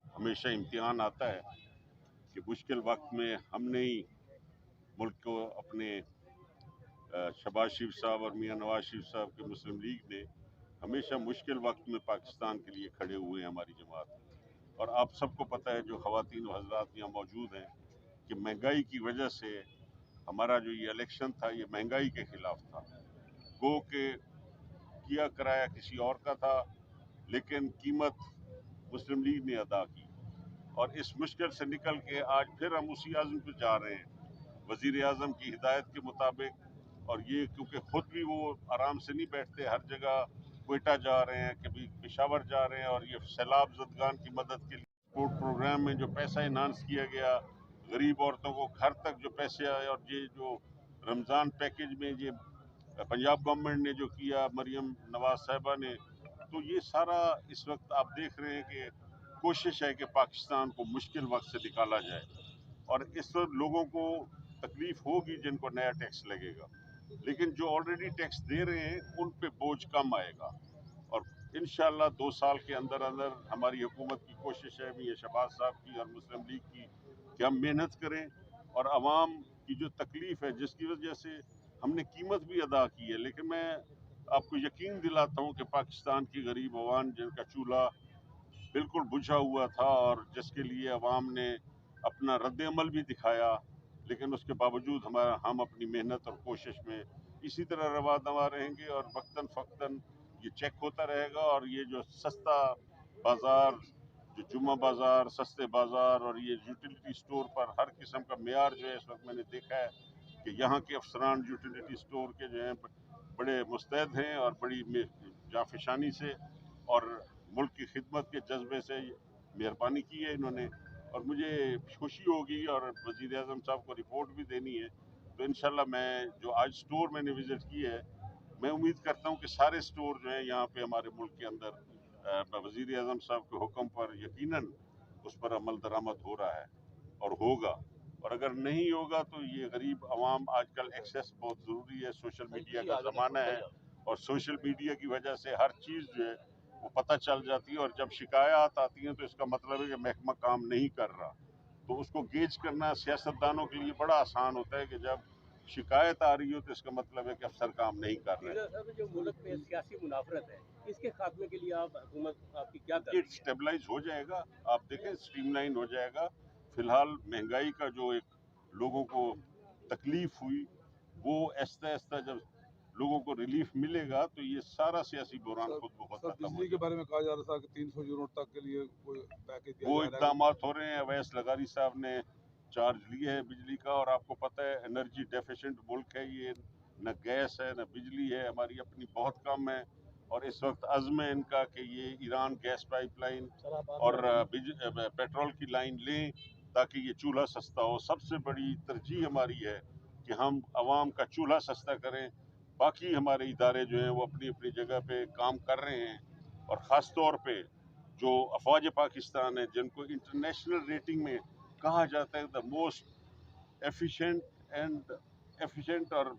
हमेशा इम्तिहान आता है कि मुश्किल वक्त में हमने ही मुल्क को अपने शहबाज शरीफ साहब और मियां नवाज शरीफ साहब के मुस्लिम लीग ने हमेशा मुश्किल वक्त में पाकिस्तान के लिए खड़े हुए हैं, हमारी जमात। और आप सबको पता है, जो ख़वातीन व हज़रात यहाँ मौजूद हैं, कि महंगाई की वजह से हमारा जो ये इलेक्शन था, ये महंगाई के ख़िलाफ़ था। गो के किया कराया किसी और का था, लेकिन कीमत मुस्लिम लीग ने अदा की। और इस मुश्किल से निकल के आज फिर हम उसी आज़म पर जा रहे हैं, वज़ीर आज़म की हिदायत के मुताबिक। और ये क्योंकि ख़ुद भी वो आराम से नहीं बैठते, हर जगह क्वेटा जा रहे हैं, कभी पेशावर जा रहे हैं, और ये सैलाब ज़दगान की मदद के लिए स्पोर्ट प्रोग्राम में जो पैसा इन्हांस किया गया, गरीब औरतों को घर तक जो पैसे आए, और ये जो रमज़ान पैकेज में ये पंजाब गवर्नमेंट ने जो किया, मरियम नवाज साहिबा ने, तो ये सारा इस वक्त आप देख रहे हैं कि कोशिश है कि पाकिस्तान को मुश्किल वक्त से निकाला जाए। और इस वक्त लोगों को तकलीफ होगी जिनको नया टैक्स लगेगा, लेकिन जो ऑलरेडी टैक्स दे रहे हैं उन पे बोझ कम आएगा। और इंशाल्लाह 2 साल के अंदर अंदर हमारी हुकूमत की कोशिश है, मियां शहबाज साहब की और मुस्लिम लीग की, कि हम मेहनत करें और आवाम की जो तकलीफ है, जिसकी वजह से हमने कीमत भी अदा की है, लेकिन मैं आपको यकीन दिलाता हूँ कि पाकिस्तान की गरीब अवाम जिनका चूल्हा बिल्कुल बुझा हुआ था और जिसके लिए अवाम ने अपना रद्द-ए-अमल भी दिखाया, लेकिन उसके बावजूद हम अपनी मेहनत और कोशिश में इसी तरह रवा-दवा रहेंगे, और वक्तन-फ़क्तन ये चेक होता रहेगा। और ये जो सस्ता बाज़ार, जो जुम्मा बाज़ार, सस्ते बाज़ार, और ये यूटिलिटी स्टोर पर हर किस्म का मेयार जो है, इस वक्त मैंने देखा है कि यहाँ के अफसरान यूटिलिटी स्टोर के जो हैं बड़े मुस्तैद हैं, और बड़ी जाफिशानी से और मुल्क की खिदमत के जज्बे से मेहरबानी की है इन्होंने। और मुझे खुशी होगी, और वज़ीर आज़म साहब को रिपोर्ट भी देनी है, तो इंशाल्लाह मैं जो आज स्टोर मैंने विज़िट की है, मैं उम्मीद करता हूँ कि सारे स्टोर जो हैं यहाँ पे हमारे मुल्क के अंदर वज़ीर आज़म साहब के हुक्म पर यकीनन उस पर अमल दरामद हो रहा है और होगा। और अगर नहीं होगा तो ये गरीब आवाम, आजकल एक्सेस बहुत ज़रूरी है, सोशल मीडिया का ज़माना है, और सोशल मीडिया की वजह से हर चीज़ जो है वो पता चल जाती है। और जब शिकायत आती हैं तो इसका मतलब है कि महकमा काम नहीं कर रहा। तो उसको गेज करना सियासतदानों के लिए बड़ा आसान होता है कि जब शिकायत आ रही हो तो इसका मतलब है कि अफसर काम नहीं कर रहे हैं। जो मुल्क में सियासी मुनाफरत है, इसके खात्मे के लिए आप हुकूमत आपकी क्या कर ये रही है? स्टेबलाइज हो जाएगा, आप देखें, स्ट्रीमलाइन हो जाएगा। फिलहाल महंगाई का जो एक लोगों को तकलीफ हुई, वो आहिस्ता आहिस्ता जब लोगों को रिलीफ मिलेगा तो ये सारा सियासी बुहरान खुद ब खुद खत्म हो बिजली के बारे में कहा जा रहा था कि 300 यूनिट तक के लिए कोई पैकेज दिया वो जा रहा है। इकदाम हो रहे हैं। अवैस लगारी साहब ने चार्ज लिया है बिजली का, और आपको पता है एनर्जी डेफिशिएंट मुल्क है ये, न गैस है न बिजली है, हमारी अपनी बहुत कम है। और इस वक्त अज़्म है इनका कि ये ईरान गैस पाइपलाइन और पेट्रोल की लाइन लें ताकि ये चूल्हा सस्ता हो। सबसे बड़ी तरजीह हमारी है कि हम आवाम का चूल्हा सस्ता करें। बाकी हमारे इदारे जो हैं वो अपनी अपनी जगह पे काम कर रहे हैं, और ख़ास तौर पे जो अफवाज पाकिस्तान है, जिनको इंटरनेशनल रेटिंग में कहा जाता है द मोस्ट एफिशिएंट और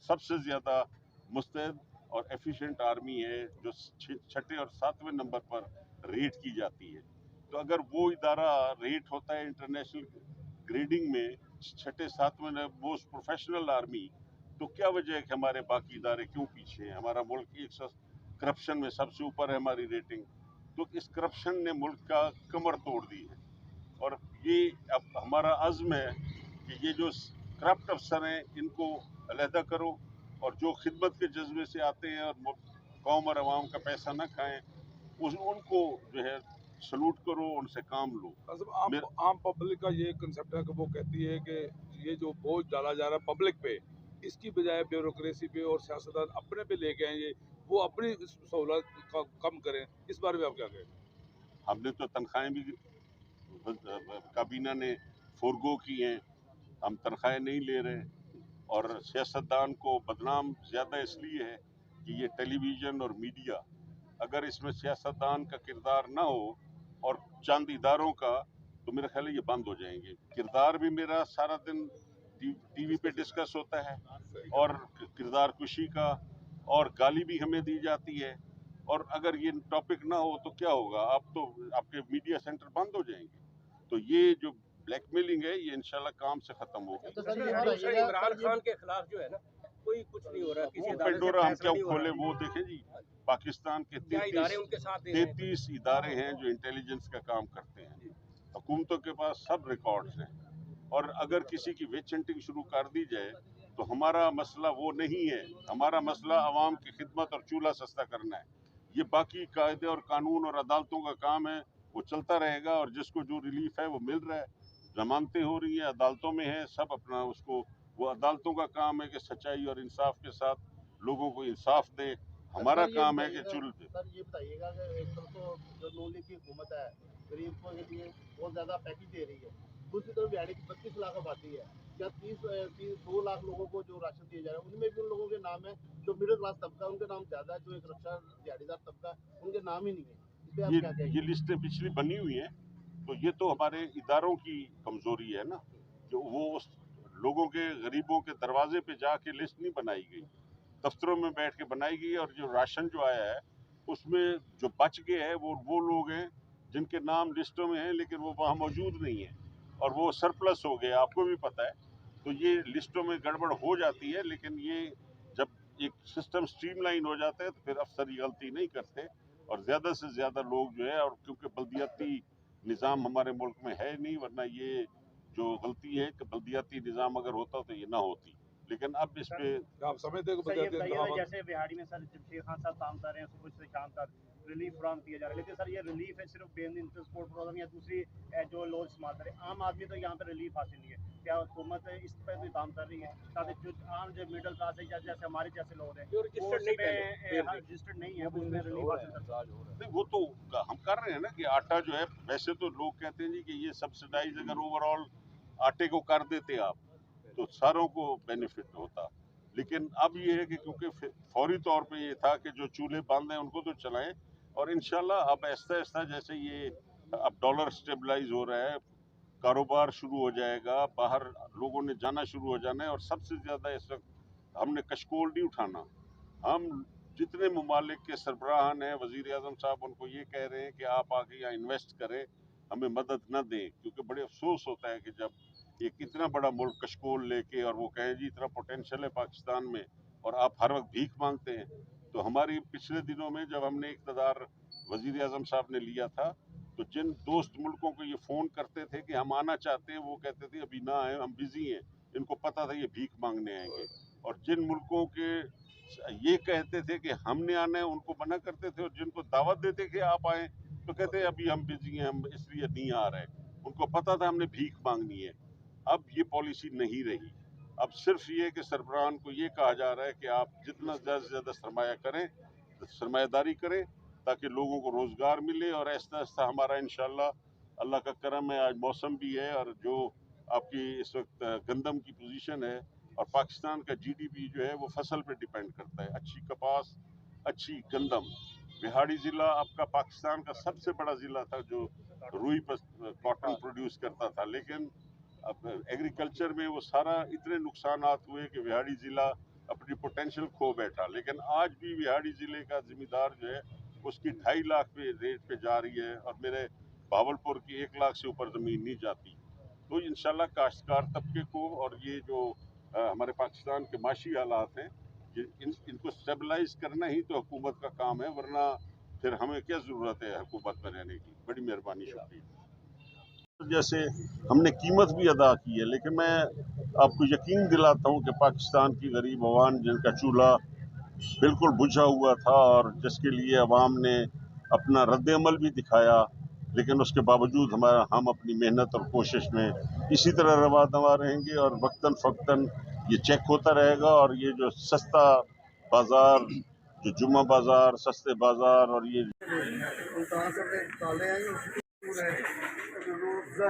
सबसे ज़्यादा मुस्तैद और एफिशिएंट आर्मी है, जो छठे और सातवें नंबर पर रेट की जाती है। तो अगर वो इदारा रेट होता है इंटरनेशनल ग्रेडिंग में छठे सातवें मोस्ट प्रोफेशनल आर्मी, तो क्या वजह है कि हमारे बाकी इदारे क्यों पीछे हैं? हमारा मुल्क करप्शन में सबसे ऊपर है हमारी रेटिंग। तो इस करप्शन ने मुल्क का कमर तोड़ दी है, और ये अब हमारा अज़्म है कि ये जो करप्ट अफसर हैं इनको अलहदा करो, और जो खिदमत के जज्बे से आते हैं और कौम और आवाम का पैसा न खाएं, उनको जो है सलूट करो, उनसे काम लो। आम पब्लिक का ये कंसेप्ट है कि वो कहती है कि ये जो बोझ डाला जा रहा है पब्लिक पे, इसकी बजाय ब्यूरोक्रेसी पे और सियासतदान अपने पे लेके आए, ये वो अपनी सहूलत का कम करें। इस बारे में आप क्या कहें? हमने तो तनख्वाहें भी काबीना ने फोरगो की हैं, हम तनख्वाहें नहीं ले रहे। और सियासतदान को बदनाम ज़्यादा इसलिए है कि ये टेलीविज़न और मीडिया, अगर इसमें सियासतदान का किरदार ना हो और चंद इदारों का, तो मेरा ख्याल है ये बंद हो जाएंगे। किरदार भी मेरा सारा दिन टीवी पे डिस्कस होता है, और किरदार कुशी का और गाली भी हमें दी जाती है। और अगर ये टॉपिक ना हो तो क्या होगा, आप तो आपके मीडिया सेंटर बंद हो जाएंगे। तो ये जो ब्लैकमेलिंग है ये इंशाल्लाह काम से खत्म होगी। तो सर इमरान खान के खिलाफ जो है ना, कोई कुछ नहीं हो रहा, किसी वो अदालत से पेंडोरा हम फैसला क्यों नहीं हो खोले, रहा। वो देखें जी, पाकिस्तान के क्या इदारे उनके साथ दे रहे हैं? 33 इदारे हैं जो इंटेलिजेंस का काम करते हैं। हुकूमतों के पास सब रिकॉर्ड्स हैं, और अगर किसी की विच हंटिंग शुरू कर दी जाए तो हमारा मसला वो नहीं है। हमारा मसला आवाम की खिदमत और चूल्हा सस्ता करना है। ये बाकी कायदे और कानून और अदालतों का काम है, वो चलता रहेगा। और जिसको जो रिलीफ है वो मिल रहा है, जमानतें हो रही हैं, अदालतों में है, सब अपना उसको, वो अदालतों का काम है कि सच्चाई और इंसाफ के साथ लोगों को इंसाफ दे। हमारा काम है कि चुल सर ये बताइएगा कि एक तरफ तो जो नून लीग की हुकूमत है गरीबों के लिए बहुत ज़्यादा पैकेज दे रही है, दूसरी तरफ दिहाड़ी की 32 लाख आबादी है, क्या 2 लाख लोगों को जो राशन दिया जा रहा है उनमें भी उन लोगों के नाम है जो मिडिल क्लास तबका उनके नाम ज़्यादा है, जो एक रक्षा दिहाड़ीदार तबका उनके नाम ही नहीं है। इस पर आप क्या ये कहेंगे? लिस्टें पिछली बनी हुई हैं, तो ये तो हमारे इदारों की कमजोरी है ना, जो वो उस लोगों के, गरीबों के दरवाजे पे जाके लिस्ट नहीं बनाई गई, दफ्तरों में बैठ के बनाई गई। और जो राशन जो आया है उसमें जो बच गए हैं वो लोग हैं जिनके नाम लिस्टों में हैं लेकिन वो वहाँ मौजूद नहीं है, और वो सरप्लस हो गए, आपको भी पता है। तो ये लिस्टों में गड़बड़ हो जाती है, लेकिन ये जब एक सिस्टम स्ट्रीमलाइन हो जाता है तो फिर अफसर ये गलती नहीं करते, और ज़्यादा से ज़्यादा लोग जो है, और क्योंकि बल्दियाती निज़ाम हमारे मुल्क में है नहीं, वरना ये जो गलती है कि बल्दियाती निज़ाम अगर होता तो ये ना होती। लेकिन अब इस पे आप समझते हैं कि सर ये बल्दियाती बताइए इंतखाबात जैसे बिहाड़ी में सर जमशेद खान साहब काम कर रहे हैं सुबह से शाम तक रिलीफ फराम किया जा रहा है, लेकिन सर ये रिलीफ है सिर्फ बेन ट्रांसपोर्ट प्रॉब्लम या दूसरी जो लोग इस्तेमाल करें, आम आदमी तो यहाँ पे रिलीफ हासिल नहीं है। क्या हुकूमत इस पर भी काम कर रही है ताकि जो आम जो मिडिल क्लास है जैसे हमारे जैसे लोग हैं जो रजिस्टर्ड नहीं पहले रजिस्टर्ड नहीं है उसमें रिलीफ हासिल कर सकते हैं। नहीं, वो तो हम कर रहे हैं ना कि आटा जो है, वैसे तो लोग कहते हैं जी कि ये सब्सिडाइज अगर ओवरऑल आटे को कर देते आप तो सारों को बेनिफिट होता। लेकिन अब ये है कि क्योंकि फौरी तौर पे ये था कि जो चूल्हे बंद हैं उनको तो चलाएं, और इंशाल्लाह अब आहिस्ता आहिस्ता जैसे ये अब डॉलर स्टेबलाइज हो रहा है, कारोबार शुरू हो जाएगा, बाहर लोगों ने जाना शुरू हो जाना है। और सबसे ज़्यादा इस वक्त हमने कशकोल नहीं उठाना। हम जितने ममालिक के सरबराहान हैं, वज़ीर आज़म साहब उनको ये कह रहे हैं कि आप आके यहाँ इन्वेस्ट करें, हमें मदद न दें, क्योंकि बड़े अफसोस होता है कि जब एक इतना बड़ा मुल्क कशकोल लेके और वो कहें जी इतना पोटेंशियल है पाकिस्तान में, और आप हर वक्त भीख मांगते हैं। तो हमारी पिछले दिनों में जब हमने इक़्तिदार वज़ीर आज़म साहब ने लिया था, तो जिन दोस्त मुल्कों को ये फ़ोन करते थे कि हम आना चाहते हैं, वो कहते थे अभी ना आए, हम बिज़ी हैं। इनको पता था ये भीख मांगने आएंगे। और जिन मुल्कों के ये कहते थे कि हमने आना है, उनको मना करते थे, और जिनको दावत देते कि आप आए तो कहते अभी हम बिजी हैं, हम इसलिए नहीं आ रहे। उनको पता था हमने भीख मांगनी है। अब ये पॉलिसी नहीं रही। अब सिर्फ ये कि सरबराहान को ये कहा जा रहा है कि आप जितना ज़्यादा से ज़्यादा सरमाया करें, सरमायादारी करें, ताकि लोगों को रोज़गार मिले। और आहिस्ता आहिस्ता हमारा इंशाल्लाह अल्लाह का करम है, आज मौसम भी है, और जो आपकी इस वक्त गंदम की पोजीशन है, और पाकिस्तान का जीडीपी जो है वो फसल पे डिपेंड करता है। अच्छी कपास, अच्छी गंदम। बिहाड़ी ज़िला आपका पाकिस्तान का सबसे बड़ा ज़िला था जो रुई पर कॉटन प्रोड्यूस करता था, लेकिन अब एग्रीकल्चर में वो सारा इतने नुकसानात हुए कि बिहाड़ी ज़िला अपनी पोटेंशियल खो बैठा। लेकिन आज भी बिहाड़ी ज़िले का ज़मींदार जो है उसकी 2.5 लाख पे रेट पे जा रही है, और मेरे भावलपुर की 1 लाख से ऊपर ज़मीन नहीं जाती। तो इंशाल्लाह काश्तकार तबके को, और ये जो हमारे पाकिस्तान के माशी हालात हैं, इनको स्टेबलाइज करना ही तो हुकूमत का काम है, वरना फिर हमें क्या ज़रूरत है हुकूमत में रहने की। बड़ी मेहरबानी, शुक्रिया। जैसे हमने कीमत भी अदा की है, लेकिन मैं आपको यकीन दिलाता हूँ कि पाकिस्तान की गरीब अवाम जिनका चूल्हा बिल्कुल बुझा हुआ था, और जिसके लिए अवाम ने अपना रद्द-ए-अमल भी दिखाया, लेकिन उसके बावजूद हम अपनी मेहनत और कोशिश में इसी तरह रवा दवा रहेंगे, और वक्तन फ़क्तन ये चेक होता रहेगा। और ये जो सस्ता बाज़ार, जो जुम्मा बाज़ार, सस्ते बाज़ार, और ये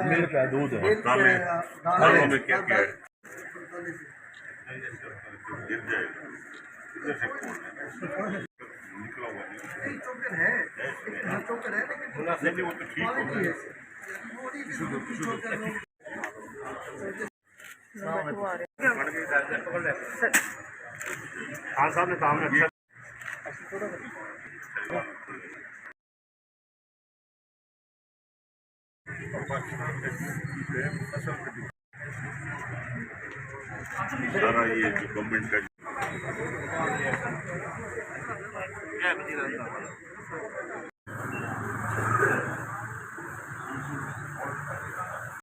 मिल्क है, दूध है, दालों में क्या क्या है, गिर जाएगा, इधर से खोल निकला हुआ नहीं, वो तो ठीक हो गया। खान साहब ने काम रखा। सारा ये जो गवर्नमेंट का